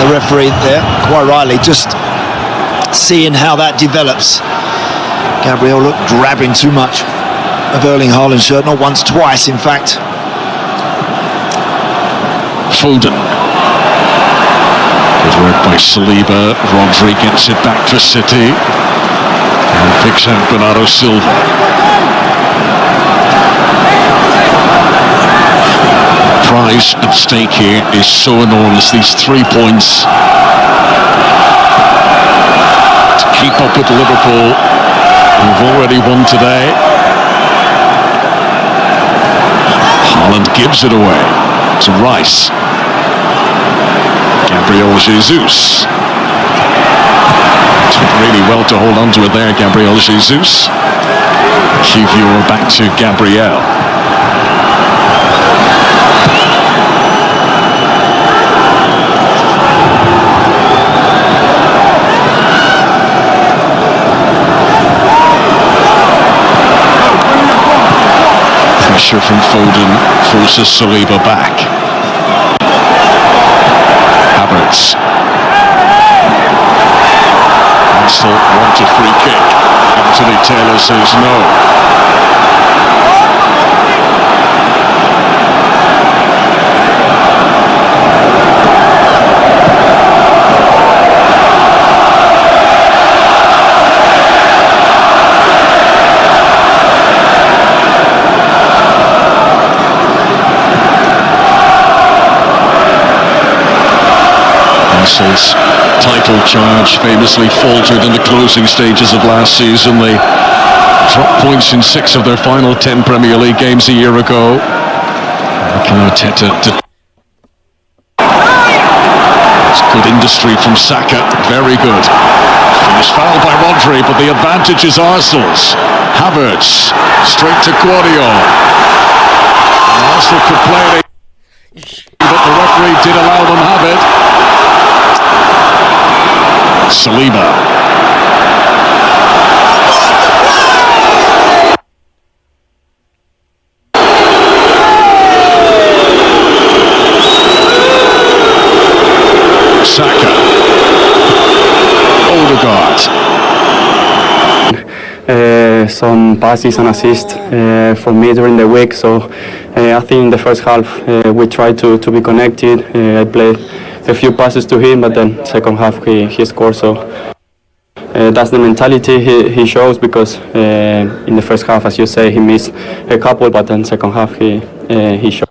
the referee there, quite rightly, just seeing how that develops. Gabriel looked grabbing too much of Erling Haaland's shirt, not once, twice in fact. Foden. Good work by Sliva. Rodri gets it back for City and picks out Bernaldo Sliva. Prize at stake here is so enormous. These 3 points to keep up with Liverpool, who've already won today. Haaland gives it away to Rice. Gabriel Jesus. Took really well to hold on to it there, Gabriel Jesus. Kivior back to Gabriel. Pressure from Foden forces Saliba back. Havertz. Still want a free kick. Anthony Taylor says no. His title charge famously faltered in the closing stages of last season. They dropped points in 6 of their final 10 Premier League games a year ago. It's good industry from Saka, very good. Finished foul by Rodri, but the advantage is Arsenal's. Havertz, straight to Guardiola. Arsenal could play it, but the referee did allow them have it. Saliba. Saka. Odegaard. Some passes and assists for me during the week, so I think in the first half we tried to be connected. I played a few passes to him, but then second half he scored, so that's the mentality he shows, because in the first half, as you say, he missed a couple, but then second half he showed.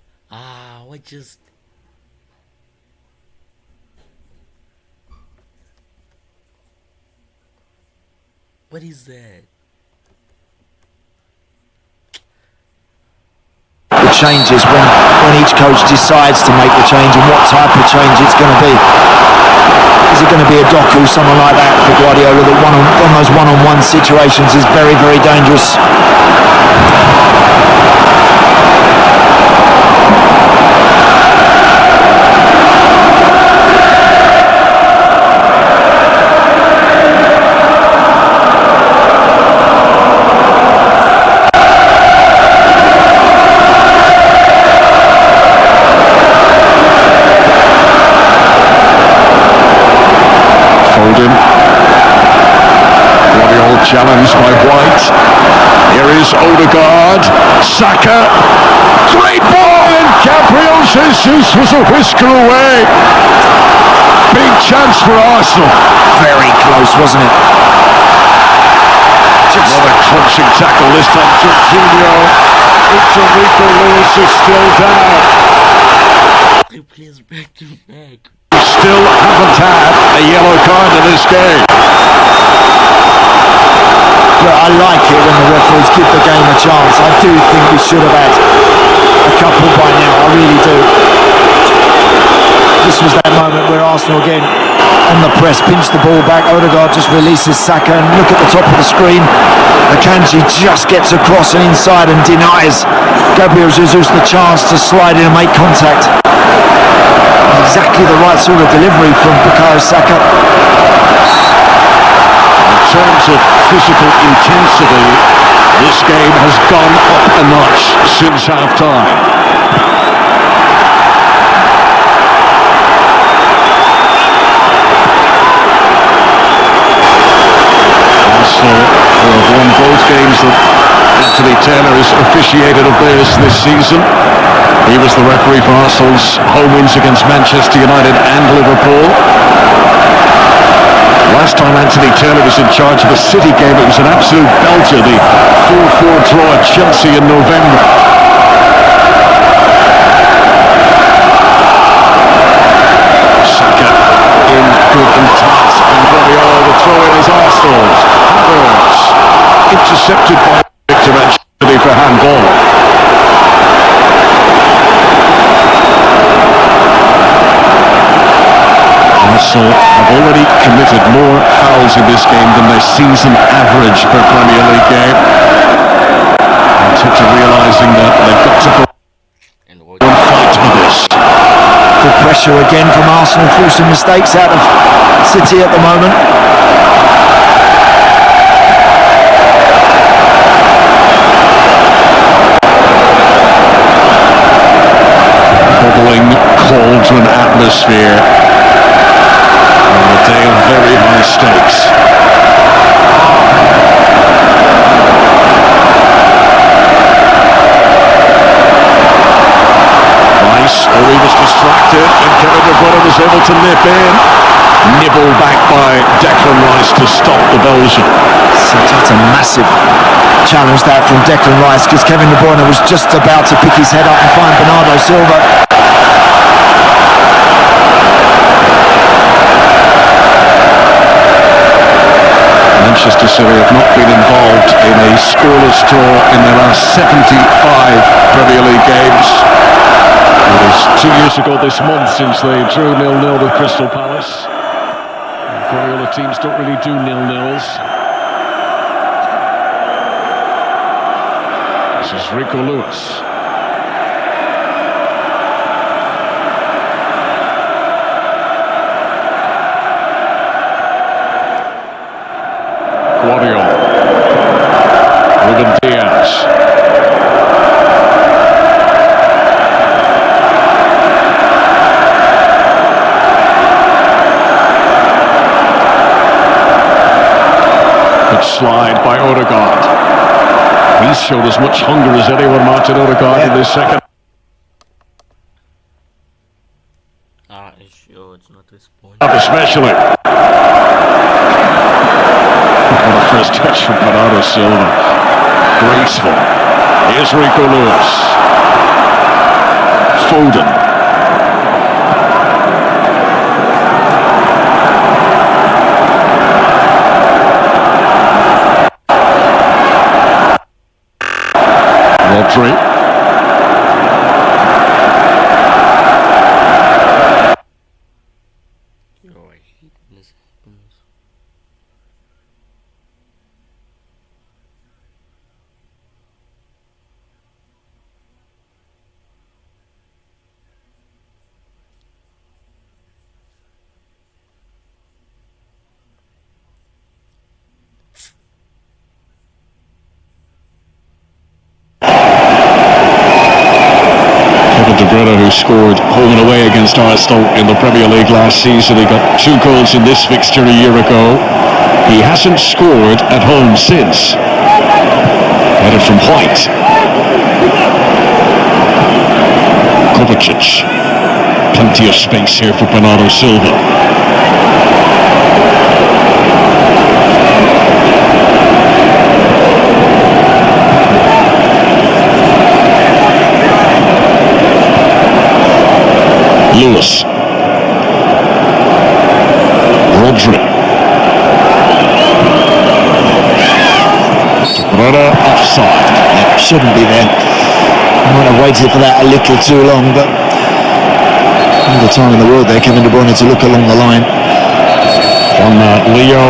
What is that? The changes when each coach decides to make the change and what type of change it's going to be. Is it going to be a Doku, someone like that for Guardiola, that on those one-on-one situations is very, very dangerous? Challenged by White. Here is Odegaard. Saka. Great ball, and Gabriel Jesus was a whisker away. Big chance for Arsenal. Very close, wasn't it? Another crunching tackle, this time Jorginho. Rico Lewis is still down. He plays back to back. We still haven't had a yellow card in this game. But I like it when the referees give the game a chance. I do think we should have had a couple by now, I really do. This was that moment where Arsenal again on the press pinched the ball back. Odegaard just releases Saka, and look at the top of the screen. Akanji just gets across and inside and denies Gabriel Jesus the chance to slide in and make contact. Exactly the right sort of delivery from Bukayo Saka. In terms of physical intensity, this game has gone up a notch since half-time. Taylor has officiated of this season. He was the referee for Arsenal's home wins against Manchester United and Liverpool. Last time Anthony Taylor was in charge of a City game, it was an absolute belter, the 4-4 draw at Chelsea in November. Saka in good and tight, and Guardiola, the throw in is Arsenal's. Havertz intercepted by Victor Anthony for handball. Arsenal have already committed more fouls in this game than their season average per Premier League game. And to realising that they've got to go and fight for this. Good pressure again from Arsenal, forcing mistakes out of City at the moment. Bubbling cauldron atmosphere. On a day of very high stakes. Rice, he was distracted, and Kevin De Bruyne was able to nip in. Nibbled back by Declan Rice to stop the Belgian. So that's a massive challenge that from Declan Rice, because Kevin De Bruyne was just about to pick his head up and find Bernaldo Sliva. Manchester City have not been involved in a scoreless draw in their last 75 Premier League games. It was 2 years ago this month since they drew 0-0 with Crystal Palace. Guardiola teams don't really do 0-0s. This is Rico Lewis. Ruben Diaz. Good slide by Odegaard. He's showed as much hunger as anyone, Martin Odegaard, in this second. Sure, it's not responding. Especially. What a first touch from Bernaldo Sliva. Graceful. Here's Rico Lewis. Foden. Rodri. I hate this happens. De Bruyne, who scored home and away against Arsenal in the Premier League last season. He got 2 goals in this fixture a year ago. He hasn't scored at home since. Headed from White. Kovacic. Plenty of space here for Bernardo Silva. Lewis. Rodri. Bruyne offside. Yeah, shouldn't be there. Might have waited for that a little too long, but all the time in the world there, Kevin De Bruyne to look along the line. On Leo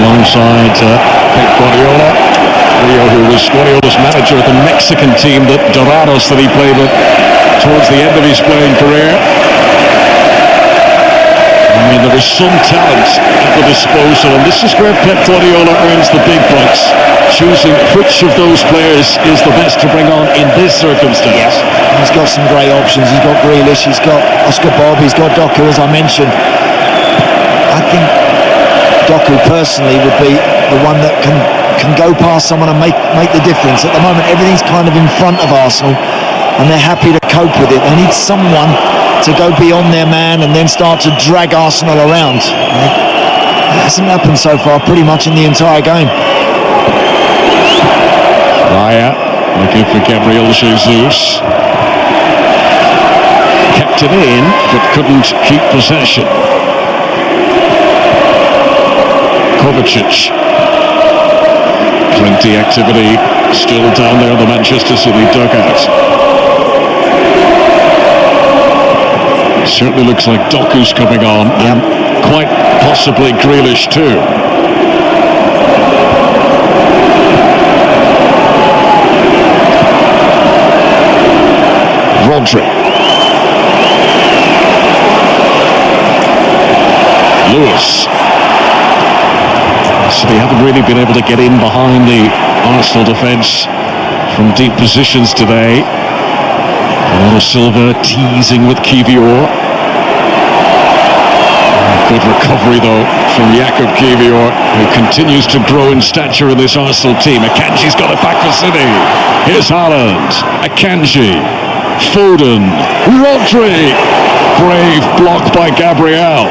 alongside Pep Guardiola. Leo, who was Guardiola's manager of the Mexican team that Dorados that he played with towards the end of his playing career. I mean, there is some talent at the disposal, and this is where Pep Guardiola earns the big bucks, choosing which of those players is the best to bring on in this circumstance. Yeah. He's got some great options. He's got Grealish, he's got Oscar Bob, he's got Doku, as I mentioned. I think Doku personally would be the one that can can go past someone and make the difference. At the moment, everything's kind of in front of Arsenal, and they're happy to cope with it. They need someone to go beyond their man and then start to drag Arsenal around. It hasn't happened so far, pretty much in the entire game. Raya looking for Gabriel Jesus. Kept it in, but couldn't keep possession. Kovacic. Plenty activity still down there in the Manchester City dugout. Certainly looks like Doku's coming on, and quite possibly Grealish too. Rodri. Lewis. So they haven't really been able to get in behind the Arsenal defence from deep positions today. Bernaldo Sliva teasing with Kivior. Good recovery though from Jakub Kivior, who continues to grow in stature in this Arsenal team. Akanji's got it back for City. Here's Haaland. Akanji. Foden. Rodri. Brave block by Gabriel.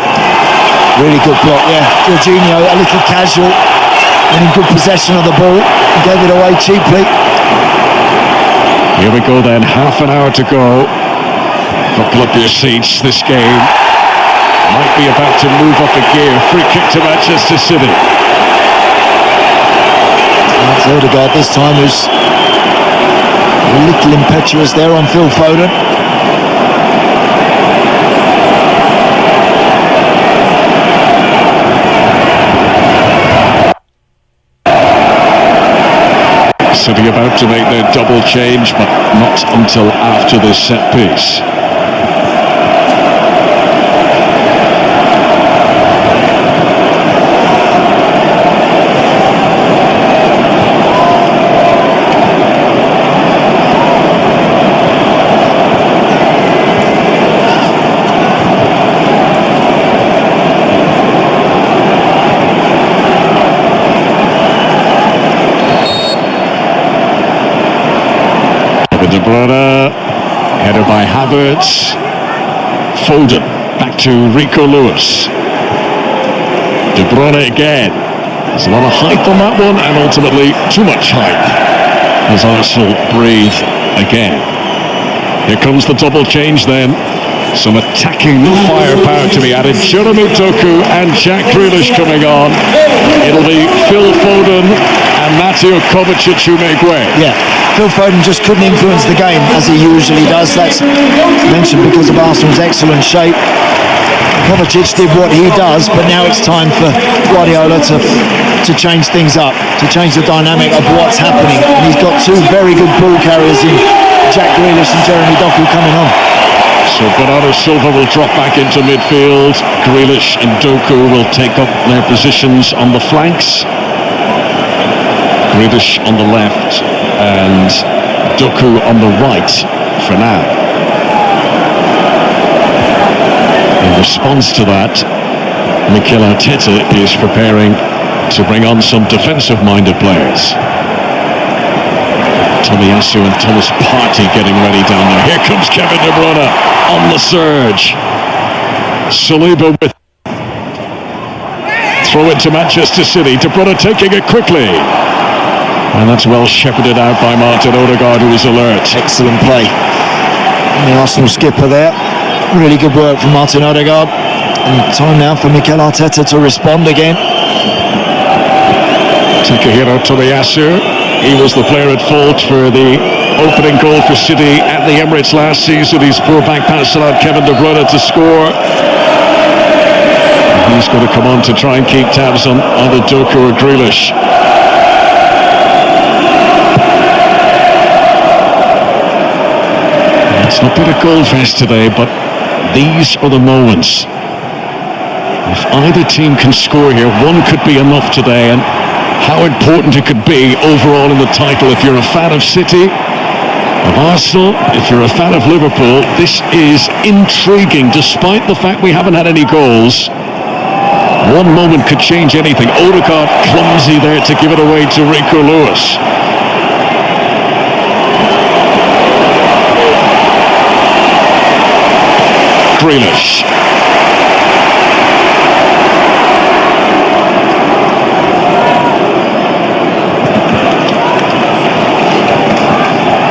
Really good block, yeah. Jorginho, a little casual and in good possession of the ball. Gave it away cheaply. Here we go then, half an hour to go. Buckle up your seats, this game might be about to move up a gear. Free kick to Manchester City. It's Odegaard this time, who's a little impetuous there on Phil Foden. City about to make their double change, but not until after this set piece. De Bruyne, header by Havertz. Foden, back to Rico Lewis. De Bruyne again. There's a lot of height on that one, and ultimately too much height as Arsenal breathe again. Here comes the double change then. Some attacking firepower to be added. Jeremy Doku and Jack Grealish coming on. It'll be Phil Foden and Mateo Kovacic who make way. Yeah, Phil Foden just couldn't influence the game as he usually does. That's mentioned because of Arsenal's excellent shape. Kovacic did what he does, but now it's time for Guardiola to change things up, to change the dynamic of what's happening. And he's got two very good ball carriers in Jack Grealish and Jeremy Doku coming on. So Bernardo Silva will drop back into midfield. Grealish and Doku will take up their positions on the flanks. Grealish on the left and Doku on the right for now. In response to that, Mikel Arteta is preparing to bring on some defensive-minded players. Tomiyasu and Thomas Partey getting ready down there. Here comes Kevin De Bruyne on the surge. Saliba with throw it to Manchester City. De Bruyne taking it quickly. And that's well shepherded out by Martin Odegaard, who is alert. Excellent play. And the Arsenal skipper there. Really good work from Martin Odegaard. And time now for Mikel Arteta to respond again. Takahiro Tomiyasu. He was the player at fault for the opening goal for City at the Emirates last season. His poor back pass allowed Kevin De Bruyne to score. He's going to come on to try and keep tabs on either Doku or Grealish. It's not been a goal fest today, but these are the moments. If either team can score here, one could be enough today, and how important it could be overall in the title. If you're a fan of City, of Arsenal, if you're a fan of Liverpool, this is intriguing despite the fact we haven't had any goals. One moment could change anything. Odegaard clumsy there to give it away to Rico Lewis. Grealish.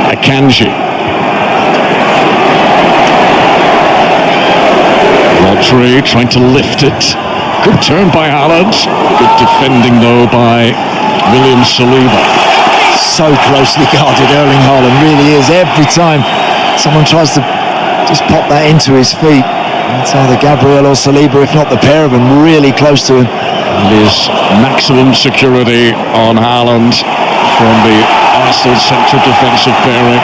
Akanji. Rodri trying to lift it. Good turn by Haaland. Good defending though by William Saliba. So closely guarded, Erling Haaland really is. Every time someone tries to just pop that into his feet, it's either Gabriel or Saliba, if not the pair of them, really close to him. It is maximum security on Haaland from the Arsenal central defensive pairing.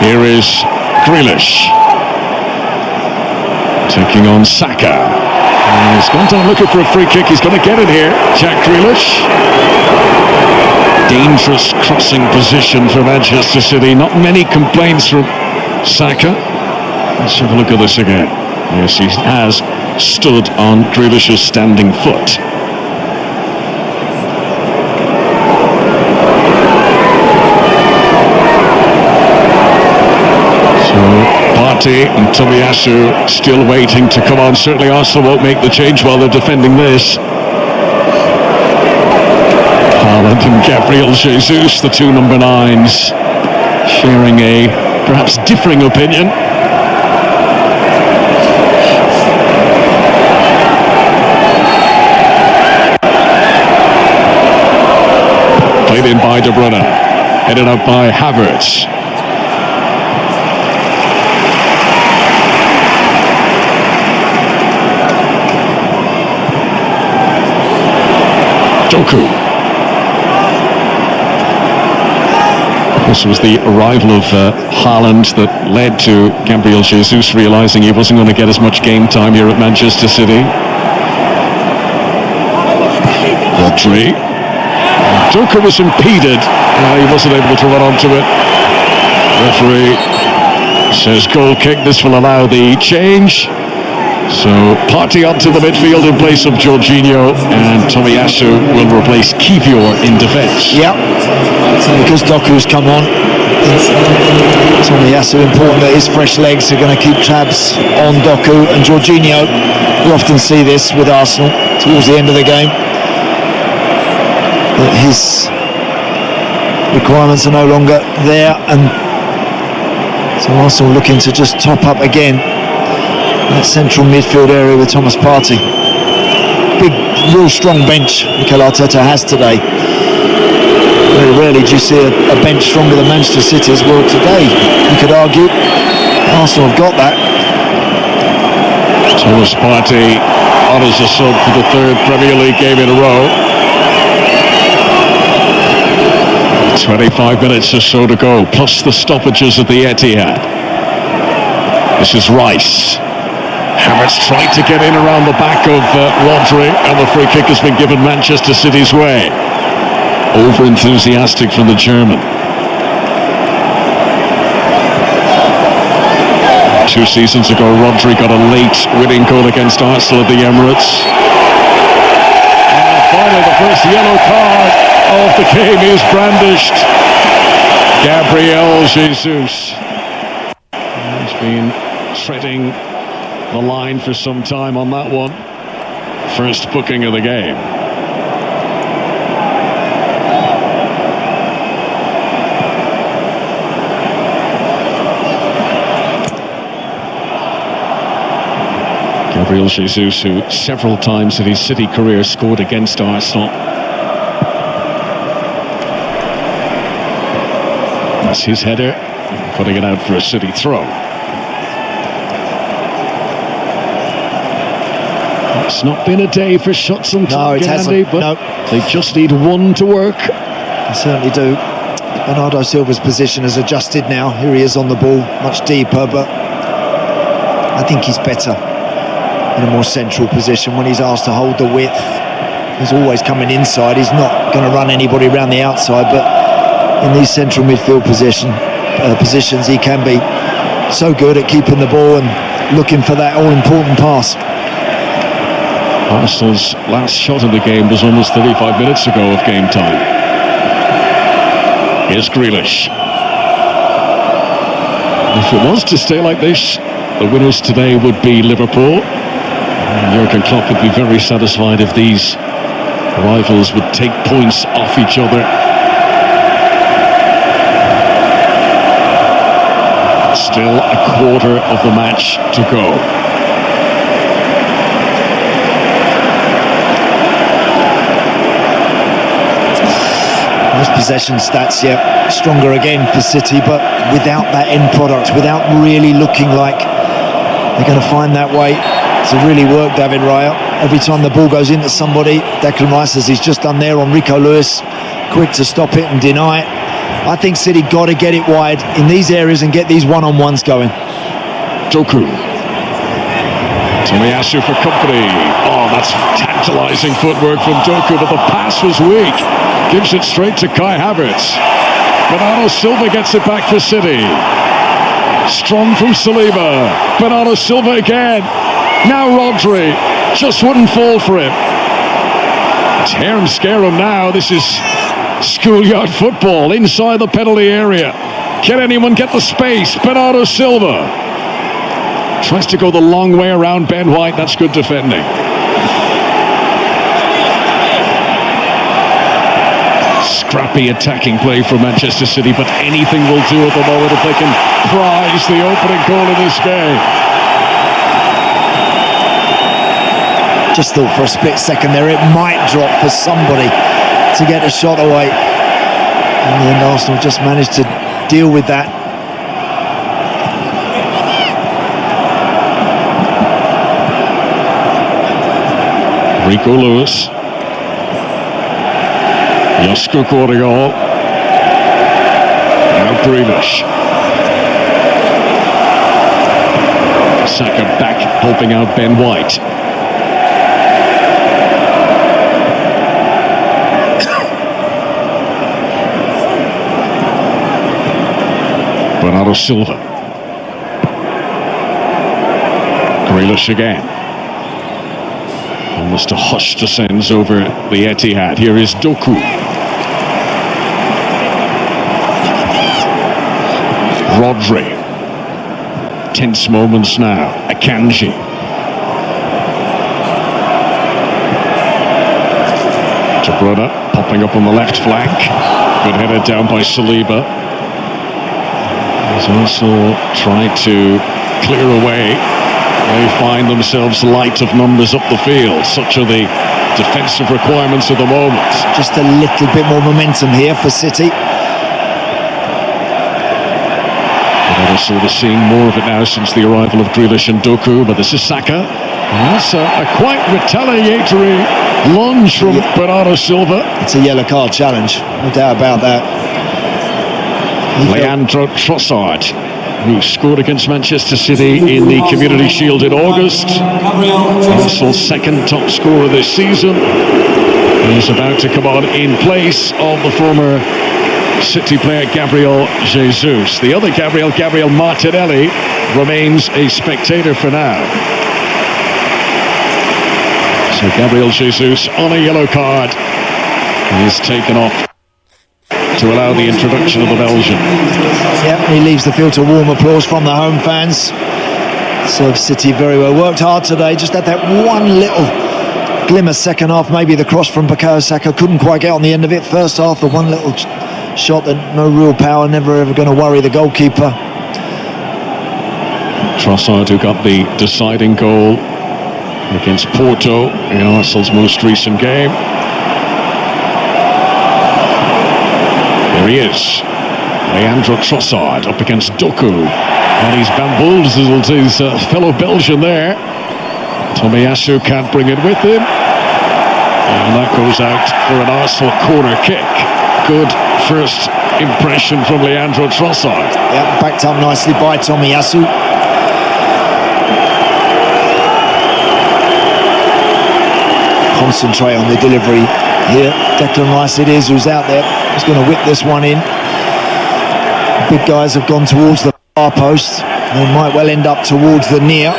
Here is Grealish taking on Saka. And he's gone down looking for a free kick. He's going to get it here, Jack Grealish. Dangerous crossing position for Manchester City. Not many complaints from Saka. Let's have a look at this again. Yes, he has stood on Grealish's standing foot. Partey and Tomiyasu still waiting to come on. Certainly Arsenal won't make the change while they're defending this. Haaland and Gabriel Jesus, the two number 9s, sharing a perhaps differing opinion. Played in by De Bruyne, headed up by Havertz. Doku. This was the arrival of Haaland that led to Gabriel Jesus realising he wasn't going to get as much game time here at Manchester City. Rodri. Doku was impeded. He wasn't able to run onto it. Referee says goal kick. This will allow the change. So Partey onto the midfield in place of Jorginho, and Tomiyasu will replace Kivior in defence. Yep, because Doku's come on, Tomiyasu, important that his fresh legs are going to keep tabs on Doku and Jorginho. We often see this with Arsenal towards the end of the game, that his requirements are no longer there, and so Arsenal looking to just top up again that central midfield area with Thomas Partey. Big, real strong bench Mikel Arteta has today. Very rarely do you see a bench stronger than Manchester City's. Well, today you could argue Arsenal have got that. Thomas Partey on as a sub for the 3rd Premier League game in a row. 25 minutes or so to go, plus the stoppages at the Etihad. This is Rice. Havertz tried to get in around the back of Rodri, and the free kick has been given Manchester City's way. Over-enthusiastic from the German. 2 seasons ago, Rodri got a late winning goal against Arsenal at the Emirates. And finally, the first yellow card of the game is brandished. Gabriel Jesus. He's been treading the line for some time on that one. First booking of the game. Gabriel Jesus, who several times in his City career scored against Arsenal. That's his header, putting it out for a City throw. It's not been a day for shots on target, Andy, but they just need one to work. They certainly do. Bernardo Silva's position has adjusted now. Here he is on the ball, much deeper, but I think he's better in a more central position when he's asked to hold the width. He's always coming inside. He's not going to run anybody around the outside, but in these central midfield positions, he can be so good at keeping the ball and looking for that all-important pass. Arsenal's last shot of the game was almost 35 minutes ago of game time. Here's Grealish. If it was to stay like this, the winners today would be Liverpool. Jurgen Klopp would be very satisfied if these rivals would take points off each other. Still a quarter of the match to go. Those possession stats, yeah, stronger again for City, but without that end product, without really looking like they're going to find that way to really work David Raya. Every time the ball goes into somebody, Declan Rice, as he's just done there on Rico Lewis, quick to stop it and deny it. I think City got to get it wide in these areas and get these one-on-ones going. Doku. Tomiyasu for company. Oh, that's tantalising footwork from Doku, but the pass was weak. Gives it straight to Kai Havertz. Bernaldo Sliva gets it back for City. Strong from Saliba. Bernaldo Sliva again. Now Rodri. Just wouldn't fall for him. Tear him, scare him now. This is schoolyard football inside the penalty area. Can anyone get the space? Bernardo Silva tries to go the long way around Ben White. That's good defending. Scrappy attacking play from Manchester City, but anything will do at the moment if they can prize the opening goal of this game. Just thought for a split second there it might drop for somebody to get a shot away. In the end, Arsenal just managed to deal with that. Rico Lewis. Josko Odegaard. Now Grealish. Saka back, helping out Ben White. Bernardo Silva. Grealish again. Almost a hush descends over the Etihad. Here is Doku. Rodri. Tense moments now. Akanji. Bruyne popping up on the left flank. Good header down by Saliba. He's also tried to clear away. They find themselves light of numbers up the field.Ch are the defensive requirements of the moment. Just a little bit more momentum here for City. But we're sort of seeing more of it now since the arrival of Grealish and Doku. But this is Saka. And that's a quite retaliatory lunge from Bernardo Silva. It's a yellow card challenge, no doubt about that. Leandro Trossard, who scored against Manchester City in the Community Shield in August. Arsenal's second top scorer this season. He's about to come on in place of the former City player Gabriel Jesus. The other Gabriel Martinelli, remains a spectator for now. So Gabriel Jesus on a yellow card. He is taken off to allow the introduction of the Belgian. Yep, he leaves the field to warm applause from the home fans. Served City very well. Worked hard today. Just had that one little glimmer second half. Maybe the cross from Bukayo Saka couldn't quite get on the end of it. First half, the one little shot that no real power, never ever going to worry the goalkeeper. Trossard, who got the deciding goal against Porto in Arsenal's most recent game. There he is, Leandro Trossard up against Doku, and he's bamboozled his fellow Belgian there. Tomiyasu can't bring it with him, and that goes out for an Arsenal corner kick. Good first impression from Leandro Trossard. Yeah, backed up nicely by Tomiyasu. Concentrate on the delivery here. Declan Rice it is who's out there. He's going to whip this one in. The big guys have gone towards the far post. They might well end up towards the near.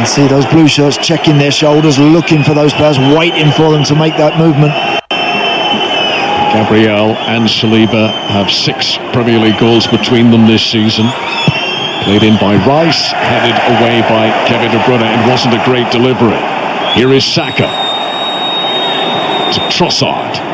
You see those blue shirts checking their shoulders, looking for those players, waiting for them to make that movement. Gabriel and Saliba have 6 Premier League goals between them this season. Played in by Rice, headed away by Kevin De Bruyne. It wasn't a great delivery. Here is Saka to Trossard.